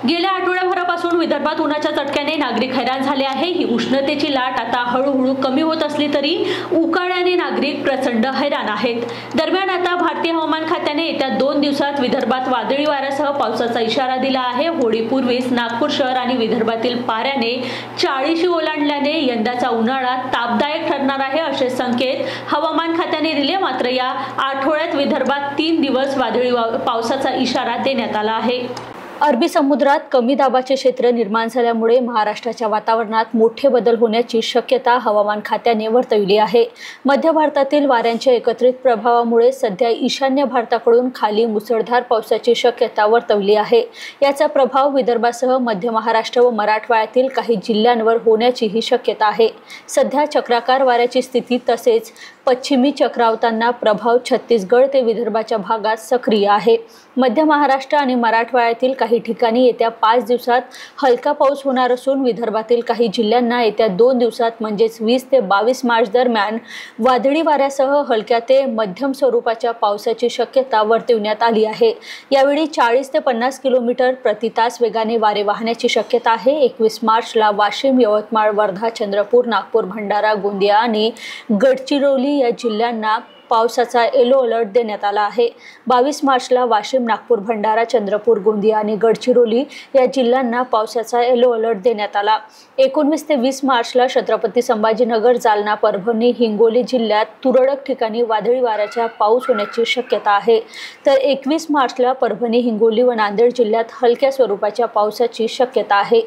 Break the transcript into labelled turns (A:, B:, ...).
A: गेल्या आठवड्याभरापासून विदर्भात उन्हाच्या चटक्याने नागरिक हैराण झाले आहे। ही उष्णतेची लाट आता हळूहळू कमी होत असली तरी उकाड्याने नागरिक प्रचंड हैराण आहेत। दरम्यान आता भारतीय हवामान खात्याने येत्या 2 दिवसात विदर्भात वादळी वाऱ्यासह पावसाचा इशारा दिला आहे। होळीपूर्वीच नागपूर शहर आणि विदर्भातील पाऱ्याने 40 ओलांडल्याने यंदाचा उन्हाळा तापदायक ठरणार आहे असे संकेत हवामान खात्याने दिले। मात्र या आठवड्यात विदर्भात 3 दिवस वादळी पावसाचा इशारा देण्यात आला आहे। अरबी समुद्रात कमी दाबाचे क्षेत्र निर्माण झाल्यामुळे महाराष्ट्राच्या वातावरणात मोठे बदल होण्याची शक्यता हवामान खात्याने वर्तवली आहे। मध्य भारतातील वाऱ्यांच्या एकत्रित प्रभावामुळे सध्या ईशान्य भारताकडून खाली मुसळधार पावसाची शक्यता वर्तवली आहे। याचा प्रभाव विदर्भासह मध्य महाराष्ट्र व मराठवाड्यातील काही जिल्ह्यांवर होण्याचीही शक्यता आहे। सध्या चक्राकार वाऱ्याची स्थिती तसेच पश्चिमी चक्रावातांना प्रभाव छत्तीसगड ते विदर्भाच्या भागात सक्रिय आहे। मध्य महाराष्ट्र आणि मराठवाड्यातील काही ठिकाणी येत्या 5 दिवसात हलका पाऊस होणार असून विदर्भातील काही जिल्ह्यांना येत्या 2 दिवसात म्हणजेच 20 ते 22 मार्च दरम्यान वादळी वाऱ्यासह हलक्या ते मध्यम स्वरूपाच्या पावसाची शक्यता वर्तवण्यात आली आहे। यावेळी 40 ते 50 किलोमीटर प्रति तास वेगाने वारे वाहण्याची शक्यता आहे। 21 मार्चला वाशिम, यवतमाळ, वर्धा, चंद्रपूर, नागपूर, भंडारा, गोंदिया आणि गडचिरोली या जिल्ह्यांना पावसाचा येलो अलर्ट देण्यात आला आहे। 22 मार्चला वाशिम, नागपूर, भंडारा, चंद्रपूर, गोंदिया आणि गडचिरोली या जिल्ह्यांना पावसाचा येलो अलर्ट देण्यात आला। 19 ते 20 मार्चला छत्रपती संभाजीनगर, जालना, परभणी, हिंगोली जिल्ह्यात तुरळक ठिकाणी वादळी वाऱ्याचा पाऊस होण्याची शक्यता आहे। तर 21 मार्चला परभणी, हिंगोली व नांदेड जिल्ह्यात हलक्या स्वरूपाच्या पावसाची शक्यता आहे।